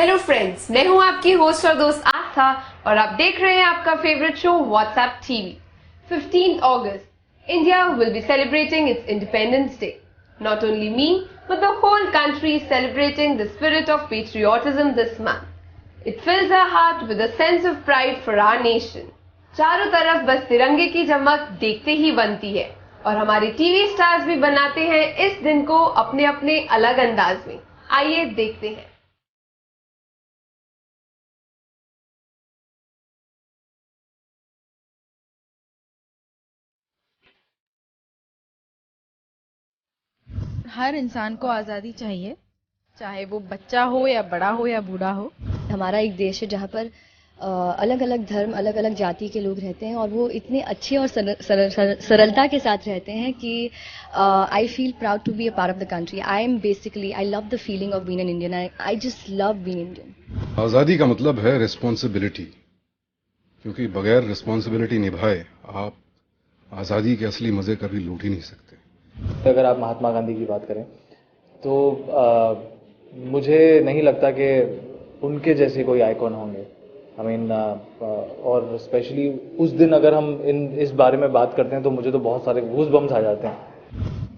Hello friends, मैं हूं आपकी होस्ट और दोस्त आस्था और आप देख रहे हैं आपका favourite show WhatsApp TV. 15th August, India will be celebrating its Independence Day. Not only me, but the whole country is celebrating the spirit of patriotism this month. It fills our heart with a sense of pride for our nation. चारों तरफ बस तिरंगे की चमक देखते ही बनती है और हमारे टीवी स्टार्स भी बनाते हैं इस दिन को अपने अपने अलग अंदाज में। आइए देखते हैं। हर इंसान को आज़ादी चाहिए, चाहे वो बच्चा हो या बड़ा हो या बूढ़ा हो। हमारा एक देश है जहाँ पर अलग अलग धर्म, अलग अलग जाति के लोग रहते हैं और वो इतने अच्छे और सरलता के साथ रहते हैं कि I feel proud to be a part of the country. I love the feeling of being an Indian. I just love being Indian. आज़ादी का मतलब है रिस्पॉन्सिबिलिटी, क्योंकि बगैर रिस्पॉन्सिबिलिटी निभाए आप आज़ादी के असली मज़े कभी लूट ही नहीं सकते। अगर आप महात्मा गांधी की बात करें तो मुझे नहीं लगता कि उनके जैसे कोई आइकॉन होंगे। और स्पेशली उस दिन अगर हम इस बारे में बात करते हैं तो मुझे तो बहुत सारे गूज़ बम्स आ जाते हैं।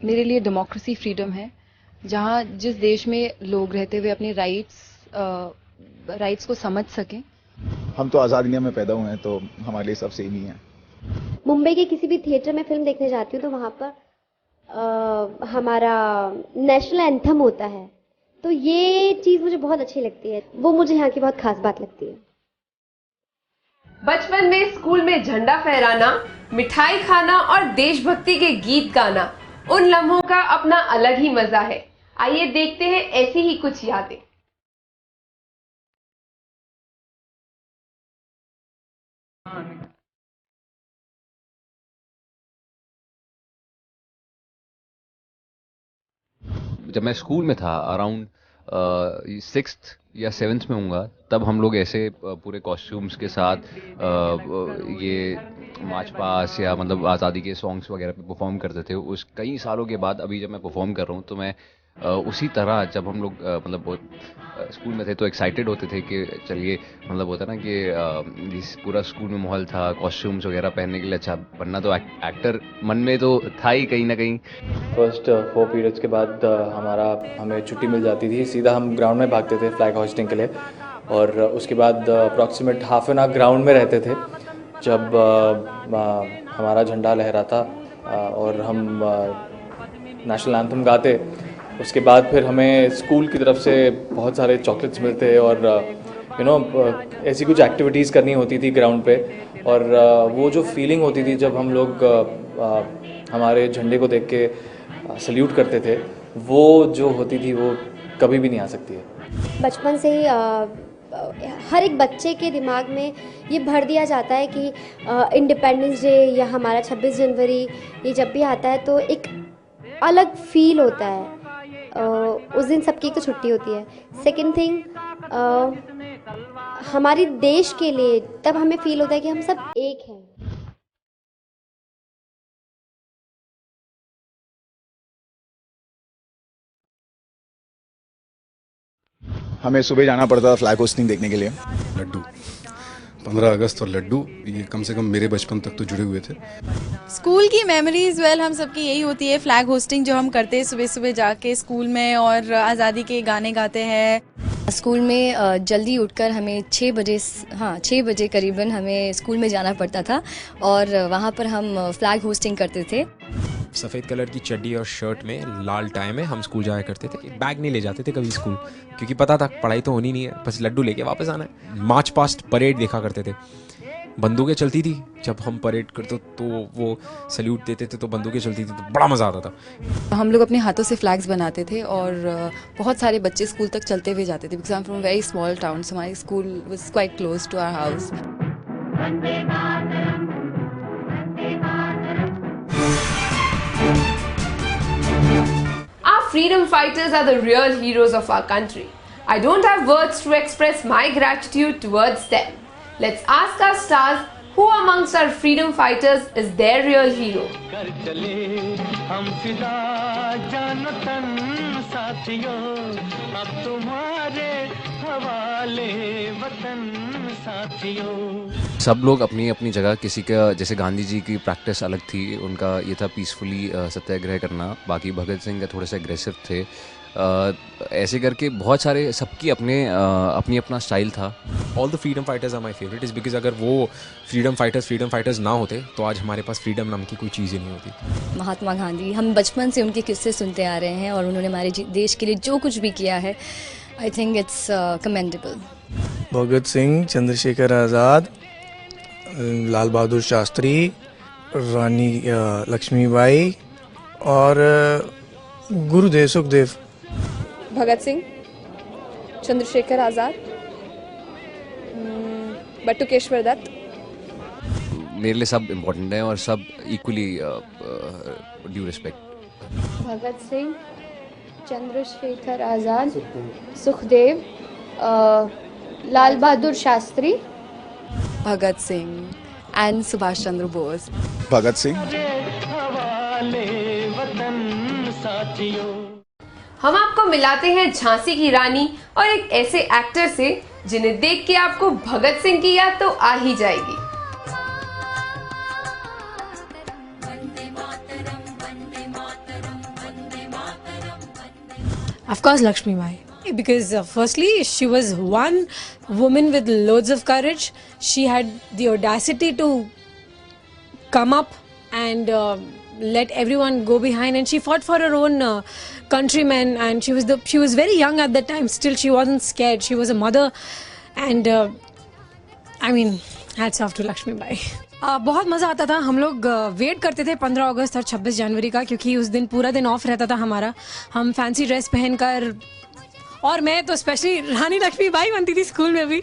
मेरे लिए डेमोक्रेसी फ्रीडम है, जहाँ जिस देश में लोग रहते हुए अपने राइट्स को समझ सकें। हम तो आज़ाद इंडिया में पैदा हुए हैं तो हमारे लिए सब सेम ही है। मुंबई के किसी भी थिएटर में फिल्म देखने जाती हूँ तो वहाँ पर हमारा नेशनल एंथम होता है, तो ये चीज मुझे बहुत अच्छी लगती है। वो मुझे यहाँ की बहुत खास बात लगती है। बचपन में स्कूल में झंडा फहराना, मिठाई खाना और देशभक्ति के गीत गाना, उन लम्हों का अपना अलग ही मजा है। आइए देखते हैं ऐसी ही कुछ यादें। जब मैं स्कूल में था अराउंड 6th या 7th में हूँगा, तब हम लोग ऐसे पूरे कॉस्ट्यूम्स के साथ ये मार्च पास या मतलब आज़ादी के सॉन्ग्स वगैरह पे परफॉर्म करते थे। उस कई सालों के बाद अभी जब मैं परफॉर्म कर रहा हूँ तो मैं उसी तरह, जब हम लोग मतलब बहुत स्कूल में थे तो एक्साइटेड होते थे कि चलिए, मतलब होता ना कि पूरा स्कूल में माहौल था कॉस्ट्यूम्स वगैरह पहनने के लिए। अच्छा बनना तो एक्टर मन में तो था ही कहीं ना कहीं। फर्स्ट 4 पीरियड्स के बाद हमें छुट्टी मिल जाती थी, सीधा हम ग्राउंड में भागते थे फ्लैग होस्टिंग के लिए। और उसके बाद approximate half an hour ground में रहते थे जब हमारा झंडा लहराता और हम नेशनल एंथम गाते। उसके बाद फिर हमें स्कूल की तरफ से बहुत सारे चॉकलेट्स मिलते और ऐसी कुछ एक्टिविटीज़ करनी होती थी ग्राउंड पे। और वो जो फीलिंग होती थी जब हम लोग हमारे झंडे को देख के सल्यूट करते थे, वो जो होती थी वो कभी भी नहीं आ सकती है। बचपन से ही हर एक बच्चे के दिमाग में ये भर दिया जाता है कि इंडिपेंडेंस डे या हमारा 26 जनवरी ये जब भी आता है तो एक अलग फील होता है। उस दिन सबकी तो छुट्टी होती है। सेकंड थिंग, हमारे देश के लिए तब हमें फील होता है कि हम सब एक हैं। हमें सुबह जाना पड़ता था फ्लैग होस्टिंग देखने के लिए। लड्डू, 15 अगस्त और लड्डू, ये कम से कम मेरे बचपन तक तो जुड़े हुए थे। स्कूल की मेमोरीज हम सबकी यही होती है, फ्लैग होस्टिंग जो हम करते हैं सुबह सुबह जाके स्कूल में और आज़ादी के गाने गाते हैं। स्कूल में जल्दी उठकर हमें 6 बजे करीबन हमें स्कूल में जाना पड़ता था और वहाँ पर हम फ्लैग होस्टिंग करते थे। सफ़ेद कलर की चड्डी और शर्ट में लाल टाई में हम स्कूल जाया करते थे। बैग नहीं ले जाते थे कभी स्कूल, क्योंकि पता था पढ़ाई तो होनी नहीं है, बस लड्डू लेके वापस आना है। मार्च पास्ट परेड देखा करते थे, बंदूकें चलती थी जब हम परेड करते तो वो सल्यूट देते थे तो बंदूकें चलती थी तो बड़ा मज़ा आता था। हम लोग अपने हाथों से फ्लैग्स बनाते थे और बहुत सारे बच्चे स्कूल तक चलते हुए जाते थे, because I am from very small town, so हमारी school was quite close to our house. Our freedom fighters are the real heroes of our country. I don't have words to express my gratitude towards them. Let's ask our stars who amongst our freedom fighters is their real hero. सब लोग अपनी अपनी जगह, किसी का जैसे गांधी जी की practice अलग थी, उनका ये था पीसफुली सत्याग्रह करना, बाकी भगत सिंह का थोड़े से एग्रेसिव थे। ऐसे करके बहुत सारे, सबकी अपनी अपना स्टाइल था। All the freedom fighters are my favourite is because अगर वो फ्रीडम फाइटर्स ना होते तो आज हमारे पास फ्रीडम नाम की कोई चीज़ ही नहीं होती। महात्मा गांधी, हम बचपन से उनके किस्से सुनते आ रहे हैं और उन्होंने हमारे देश के लिए जो कुछ भी किया है, आई थिंक इट्स कमेंडेबल। भगत सिंह, चंद्रशेखर आज़ाद, लाल बहादुर शास्त्री, रानी लक्ष्मीबाई और गुरुदेव सुखदेव। भगत सिंह, चंद्रशेखर आज़ाद, बटुकेश्वर दत्त। मेरे लिए सब इम्पोर्टेंट है और सब equally due respect. Bhagat Singh, Chandrashekhar Azad, Sukhdev, Lal Bahadur Shastri, Bhagat Singh and Subhash Chandra Bose. Bhagat Singh. हम आपको मिलाते हैं झांसी की रानी और एक ऐसे एक्टर से जिन्हें देख के आपको भगत सिंह की याद तो आ ही जाएगी। Of course, Lakshmi Bai. Because firstly, she was one woman with loads of courage. She had the audacity to come up and let everyone go behind, and she fought for her own countrymen. And she was very young at that time. Still, she wasn't scared. She was a mother, and I mean, hats off to Lakshmi Bai. बहुत मज़ा आता था। हम लोग wait करते थे 15 अगस्त और 26 जनवरी का, क्योंकि उस दिन पूरा दिन ऑफ रहता था हमारा। हम फैंसी ड्रेस पहनकर, और मैं तो स्पेशली रानी लक्ष्मीबाई बनती थी स्कूल में भी।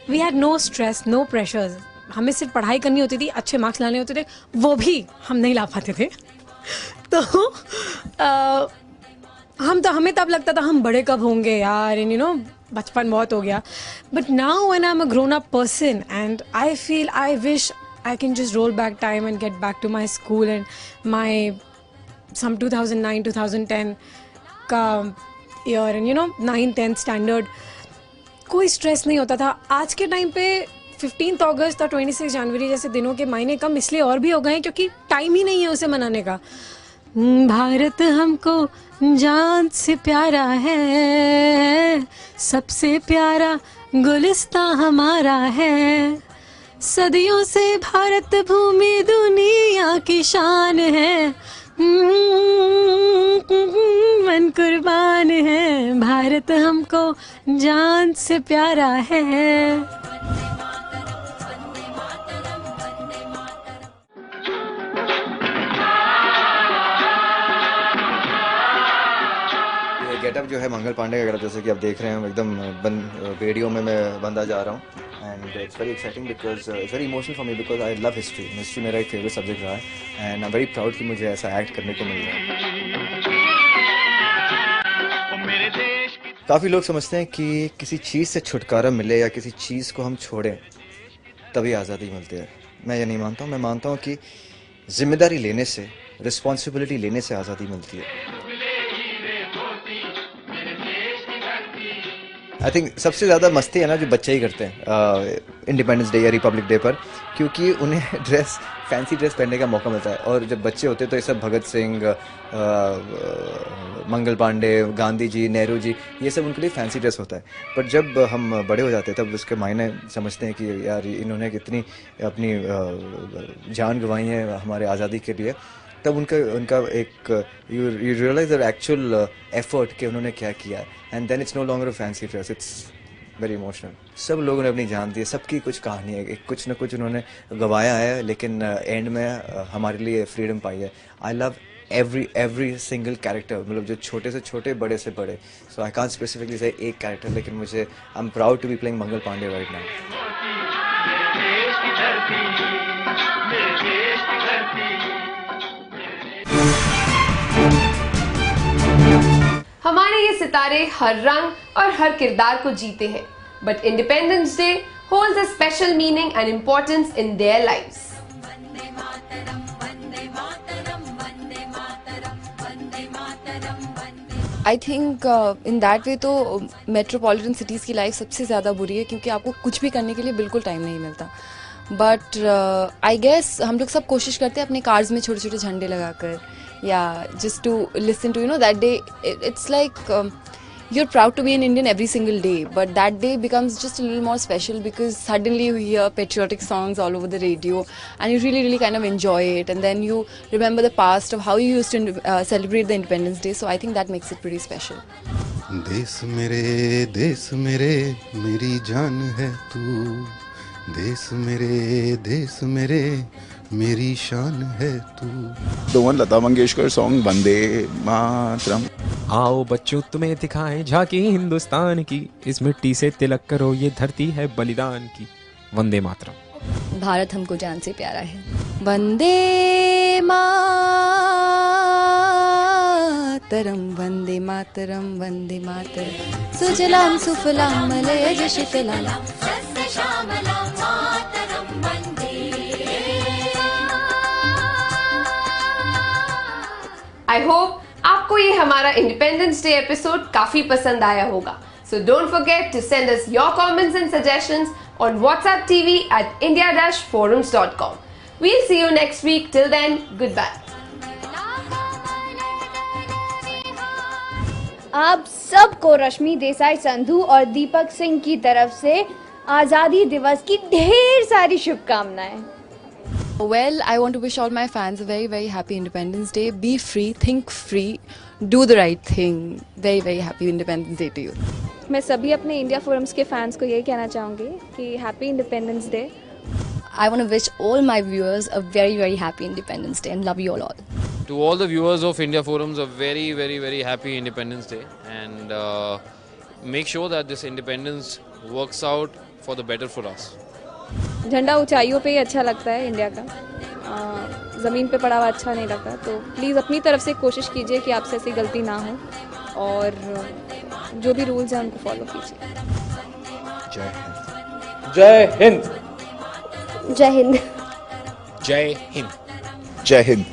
We had no stress, no pressures. हमें सिर्फ पढ़ाई करनी होती थी, अच्छे मार्क्स लाने होते थे, वो भी हम नहीं ला पाते थे। तो हमें तब लगता था हम बड़े कब होंगे यार, एंड यू नो बचपन बहुत हो गया। But now when I am a grown up person and I feel, I wish I can just roll back time and get back to my school and my some 2009 2010 का year, and you know 9th 10th standard कोई stress नहीं होता था। आज के time पे 15 अगस्त और 26 जनवरी जैसे दिनों के मायने कम इसलिए और भी हो गए हैं क्योंकि टाइम ही नहीं है उसे मनाने का। भारत हमको जान से प्यारा है, सबसे प्यारा गुलिस्तां हमारा है, सदियों से भारत भूमि दुनिया की शान है, मन कुर्बान है, भारत हमको जान से प्यारा है। गेटअप जो है मंगल पांडे का, जैसे कि आप देख रहे हैं, एकदम वीडियो में मैं बंदा जा रहा हूँ। And it's very exciting because it's very emotional for me because I love history मेरा एक फेवरेट सब्जेक्ट रहा है, and I am very proud कि मुझे ऐसा एक्ट करने को मिल रहा है। काफ़ी लोग समझते हैं कि किसी चीज़ से छुटकारा मिले या किसी चीज़ को हम छोड़ें तभी आज़ादी मिलती है। मैं ये नहीं मानता हूँ। मैं मानता हूँ कि जिम्मेदारी लेने से, रिस्पॉन्सिबिलिटी लेने से आज़ादी मिलती है। आई थिंक सबसे ज़्यादा मस्ती है ना जो बच्चे ही करते हैं इंडिपेंडेंस डे या रिपब्लिक डे पर, क्योंकि उन्हें फैंसी ड्रेस पहनने का मौका मिलता है। और जब बच्चे होते हैं तो ये सब भगत सिंह, मंगल पांडे, गांधी जी, नेहरू जी, ये सब उनके लिए फैंसी ड्रेस होता है। पर जब हम बड़े हो जाते हैं तब उसके मायने समझते हैं कि यार इन्होंने कितनी अपनी जान गंवाई है हमारे आज़ादी के लिए। तब उनका एक you realise the actual effort कि उन्होंने क्या किया है, and then it's no longer a fancy dress, it's very emotional. सब लोगों ने अपनी जान दी है, सबकी कुछ कहानी है, कुछ ना कुछ उन्होंने गंवाया है, लेकिन एंड में हमारे लिए फ्रीडम पाई है। I love every single character, मतलब जो छोटे से छोटे, बड़े से बड़े। सो आई कांट स्पेसिफिकली से एक कैरेक्टर, लेकिन मुझे I am proud to be playing Mangal Pandey right now. हमारे ये सितारे हर रंग और हर किरदार को जीते हैं, but independence day holds a special meaning and importance in their lives. I think in that way तो मेट्रोपॉलिटन सिटीज़ की लाइफ सबसे ज़्यादा बुरी है, क्योंकि आपको कुछ भी करने के लिए बिल्कुल टाइम नहीं मिलता. बट आई गेस हम लोग सब कोशिश करते हैं अपने कार्स में छोटे छोटे झंडे लगाकर, या just to listen to that day. It's like you're proud to be an Indian every single day, but that day becomes just a little more special because suddenly you hear patriotic songs all over the radio and you really kind of enjoy it, and then you remember the past of how you used to celebrate the Independence Day. So I think that makes it pretty special. देश मेरे मेरी जान है तू, देश मेरे मेरी शान है तू. The one Lata Mangeshkar song Vande Mataram. आओ बच्चों तुम्हें दिखाएं झांकी हिंदुस्तान की, इस मिट्टी से तिलक करो ये धरती है बलिदान की. वंदे मातरम. भारत हमको जान से प्यारा है. वंदे मातरम वंदे मातरम वंदे मातरम सुजलाम सुफलाम मलयज शीतलाम. आई होप आपको ये हमारा इंडिपेंडेंस डे एपिसोड काफी पसंद आया होगा. So don't forget to send us your comments and suggestions on WhatsApp TV at india-forums.com. We'll see you next week. Till then, goodbye. आप सबको रश्मि देसाई संधू और दीपक सिंह की तरफ से आज़ादी दिवस की ढेर सारी शुभकामनाएं. Well, I want to wish all my fans a very happy Independence Day. Be free, think free, do the right thing. Very happy Independence Day to you. मैं सभी अपने इंडिया फोरम्स के फैंस को यही कहना चाहूँगी कि happy independence day. I want to wish all my viewers a very happy Independence Day and love you all. To all the viewers of India Forums, a very happy Independence Day, and make sure that this independence works out for the better for us. झंडा ऊंचाइयों पे ही अच्छा लगता है India का, ज़मीन पे पड़ा हुआ अच्छा नहीं लगता. तो प्लीज़ अपनी तरफ से कोशिश कीजिए कि आपसे ऐसी गलती ना हो, और जो भी रूल्स हैं उनको फॉलो कीजिए. जय हिंद. जय हिंद. जय हिंद. जय हिंद. जय हिंद.